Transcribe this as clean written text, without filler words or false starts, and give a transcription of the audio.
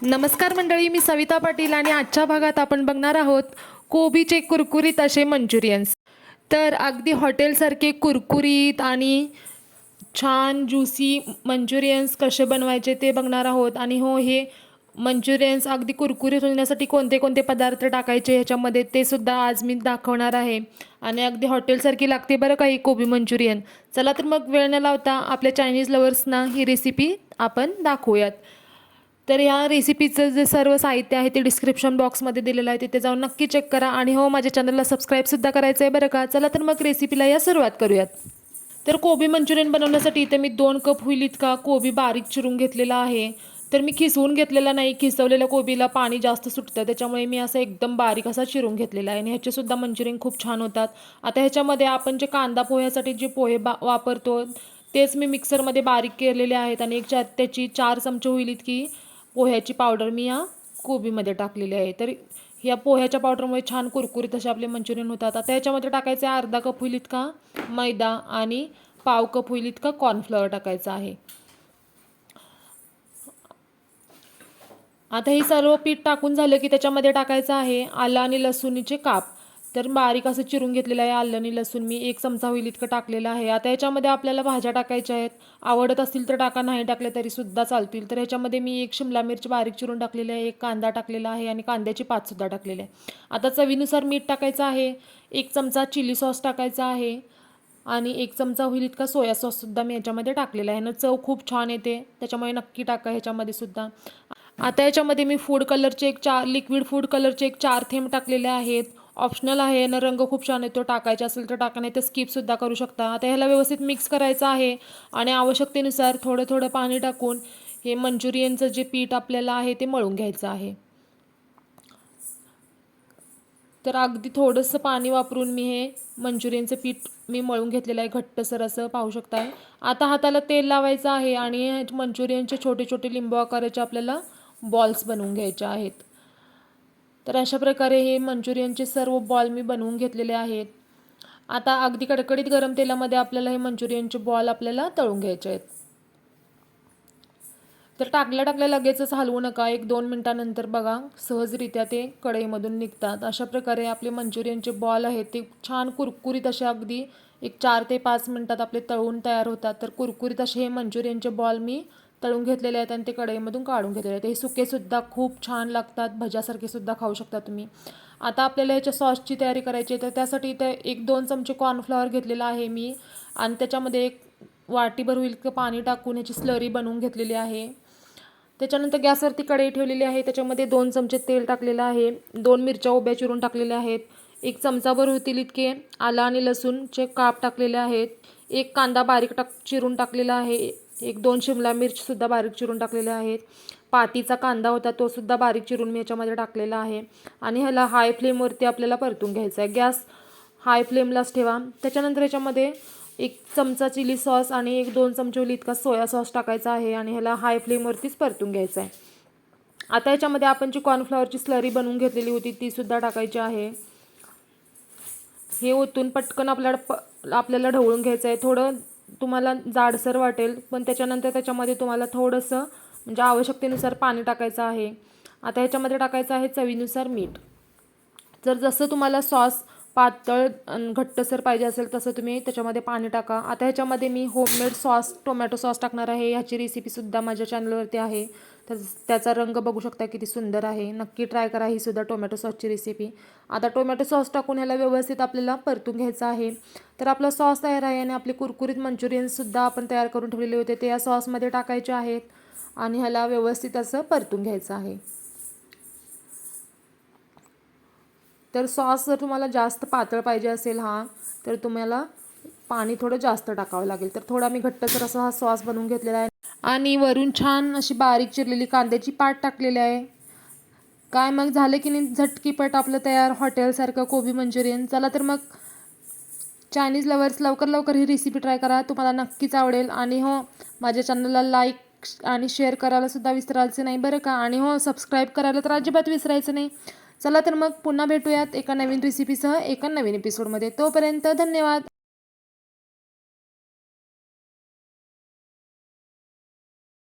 नमस्कार मंडळी, मी सविता पाटील आणि आजच्या भागात आपण बघणार आहोत कोबीचे कुरकुरीत असे मंचुरियन्स. तर अगदी हॉटेलसारखे कुरकुरीत आणि छान ज्युसी मंचुरियन्स कसे बनवायचे ते बघणार आहोत. आणि हो, हे मंचुरियन्स अगदी कुरकुरीत होण्यासाठी कोणते कोणते पदार्थ टाकायचे ह्याच्यामध्ये ते सुद्धा आज मी दाखवणार आहे. आणि अगदी हॉटेलसारखी लागते बरं का ही कोबी मंचुरियन. चला तर मग वेळ न लावता आपल्या चायनीज लवर्सना ही रेसिपी आपण दाखवूयात. तर ह्या रेसिपीचं जे सर्व साहित्य आहे ते डिस्क्रिप्शन बॉक्समध्ये दिलेलं आहे, तिथे जाऊन नक्की चेक करा. आणि हो, माझ्या चॅनलला सबस्क्राईबसुद्धा करायचं आहे बरं का. चला तर मग रेसिपीला या सुरुवात करूयात. तर कोबी मंचुरियन बनवण्यासाठी इथे मी 2 कप होईल इतका कोबी बारीक चिरून घेतलेला आहे. तर मी खिसवून घेतलेला नाही, खिसवलेल्या कोबीला पाणी जास्त सुटतं, त्याच्यामुळे मी असं एकदम बारीक असा चिरून घेतलेला आहे. आणि ह्याचेसुद्धा मंचुरियन खूप छान होतात. आता ह्याच्यामध्ये आपण जे कांदा पोह्यासाठी जे पोहे वापरतो तेच मी मिक्सरमध्ये बारीक केलेले आहेत. आणि त्याची 4 चमचे होईल इतकी पोह्याची पावडर मी या कोबीमध्ये टाकलेली आहे. तर ह्या पोह्याच्या पावडरमुळे छान कुरकुरीत असे आपले मंचुरियन होतात. आता याच्यामध्ये टाकायचे अर्धा कप होईल इतका मैदा आणि पाव कप होईल इतका कॉर्नफ्लॉवर टाकायचा आहे. आता हे सर्व पीठ टाकून झालं की त्याच्यामध्ये टाकायचं आहे आलं आणि लसूणीचे काप. तर बारीक असं चिरून घेतलेलं आहे आलं आणि लसूण मी 1 चमचा होईल इतकं टाकलेलं आहे. आता याच्यामध्ये आपल्याला भाज्या टाकायच्या आहेत. आवडत असतील तर टाका, नाही टाकले तरीसुद्धा चालतील. तर ह्याच्यामध्ये मी 1 शिमला मिरच बारीक चिरून टाकलेली आहे, 1 कांदा टाकलेला आहे आणि कांद्याची पातसुद्धा टाकलेली आहे. आता चवीनुसार मीठ टाकायचं आहे, 1 चमचा चिली सॉस टाकायचा आहे आणि 1 चमचा होईल इतका सोया सॉससुद्धा मी याच्यामध्ये टाकलेला आहे. ना चव खूप छान येते, त्याच्यामुळे नक्की टाका ह्याच्यामध्ये सुद्धा. आता याच्यामध्ये मी फूड कलरचे लिक्विड फूड कलरचे 4 थेंब टाकलेले आहेत. ऑप्शनल आहे ना, रंग खूप छान येतो, टाकायचा असेल तर टाका, नाही तर स्किपसुद्धा करू शकता. आता ह्याला व्यवस्थित मिक्स करायचं आहे आणि आवश्यकतेनुसार थोडं थोडं पाणी टाकून हे मंचुरियनचं जे पीठ आपल्याला आहे ते मळून घ्यायचं आहे. तर अगदी थोडंसं पाणी वापरून मी हे मंचुरियनचं पीठ मी मळून घेतलेलं आहे, घट्टसर असं पाहू शकताय. आता हाताला तेल लावायचं आहे आणि मंचुरियनचे छोटे छोटे लिंबू आकाराचे आपल्याला बॉल्स बनवून घ्यायचे आहेत. तर अशा प्रकारे हे मंचुरियनचे सर्व बॉल मी बनवून घेतलेले आहेत. आता अगदी कडकडीत गरम तेलामध्ये आपल्याला हे मंचुरियनचे बॉल आपल्याला तळून घ्यायचे आहेत. तर टाकल्या लगेचच हलवू नका, 1-2 मिनटानंतर बघा सहजरित्या ते कढईमधून निघतात. अशा प्रकारे आपले मंचुरियनचे बॉल आहेत ते छान कुरकुरीत असे अगदी 4 ते 5 मिनटात आपले तळून तयार होतात. तर कुरकुरीत असे हे मंचुरियनचे बॉल मी तळून घेतलेले आहेत आणि ते कढईमधून काढून घेतलेले आहेत. हे सुकेसुद्धा खूप छान लागतात, भज्यासारखे सुद्धा खाऊ शकता तुम्ही. आता आपल्याला ह्याच्या सॉसची तयारी करायची आहे. तर त्यासाठी इथे 1-2 चमचे कॉर्नफ्लॉवर घेतलेला आहे मी आणि त्याच्यामध्ये 1 वाटीभर होईल इतकं पाणी टाकून ह्याची स्लरी बनवून घेतलेली आहे. त्याच्यानंतर गॅसवरती कढई ठेवलेली आहे, त्याच्यामध्ये 2 चमचे तेल टाकलेलं आहे, 2 मिरच्या उभ्या चिरून टाकलेल्या आहेत, 1 चमचाभर होतील इतके आलं आणि लसूणचे काप टाकलेले आहेत, 1 कांदा बारीक चिरून टाकलेला आहे, 1-2 शिमला मिरचसुद्धा बारीक चिरून टाकलेल्या आहेत, पातीचा कांदा होता तो सुद्धा बारीक चिरून मी याच्यामध्ये टाकलेला आहे. आणि ह्याला हाय फ्लेमवरती आपल्याला परतून घ्यायचं आहे, गॅस हाय फ्लेमलाच ठेवा. त्याच्यानंतर याच्यामध्ये 1 चमचा चिली सॉस आणि 1-2 चमचे इतका सोया सॉस टाकायचा आहे आणि ह्याला हाय फ्लेमवरतीच परतून घ्यायचं आहे. आता याच्यामध्ये आपण जी कॉर्नफ्लॉवरची स्लरी बनवून घेतलेली होती ती सुद्धा टाकायची आहे. हे ओतून पटकन आपल्याला ढवळून घ्यायचं आहे. थोडं तुम्हाला जाडसर वाटेल, पण त्याच्यानंतर त्याच्यामध्ये तुम्हाला थोडंसं म्हणजे आवश्यकतेनुसार पाणी टाकायचं आहे. आता ह्याच्यामध्ये टाकायचं आहे चवीनुसार मीठ. जर जसं तुम्हाला सॉस पातळ घट्टसर पाहिजे असेल तसं तुम्ही त्याच्यामध्ये पाणी टाका. आता ह्याच्यामध्ये मी होममेड सॉस टोमॅटो सॉस टाकणार आहे. ह्याची रेसिपीसुद्धा माझ्या चॅनलवरती आहे, तर त्याचा रंग बघू शकता किती सुंदर आहे. नक्की ट्राय करा ही सुद्धा टोमॅटो सॉसची रेसिपी. आता टोमॅटो सॉस टाकून ह्याला व्यवस्थित आपल्याला परतून घ्यायचं आहे. तर आपला सॉस तयार आहे आणि आपले कुरकुरीत मंचुरियनसुद्धा आपण तयार करून ठेवलेले होते ते या सॉसमध्ये टाकायचे आहेत आणि ह्याला व्यवस्थित असं परतून घ्यायचं आहे. तर सॉस जर तुम्हाला जास्त पातळ पाहिजे असेल तर तुम्हाला पाणी थोडं जास्त टाकावं लागेल. तर थोडा मी घट्टसर असा हा सॉस बनवून घेतलेला आहे आणि वरून छान अशी बारीक चिरलेली कांद्याची पात टाकलेली आहे. काय मग झालं की नाही झटकीपट आपलं तयार हॉटेलसारखं कोबी मंचुरियन. चला तर मग चायनीज लवर्स लवकर लवकर ही रेसिपी ट्राय करा, तुम्हाला नक्कीच आवडेल. आणि हो, माझ्या चॅनलला लाईक आणि शेअर करायला सुद्धा विसरायचं नाही बरं का. आणि हो, सबस्क्राईब करायला तर अजिबात विसरायचं नाही. चला तर मग पुन्हा भेटूयात एका नवीन रेसिपीसह एका नवीन एपिसोडमध्ये. तोपर्यंत धन्यवाद.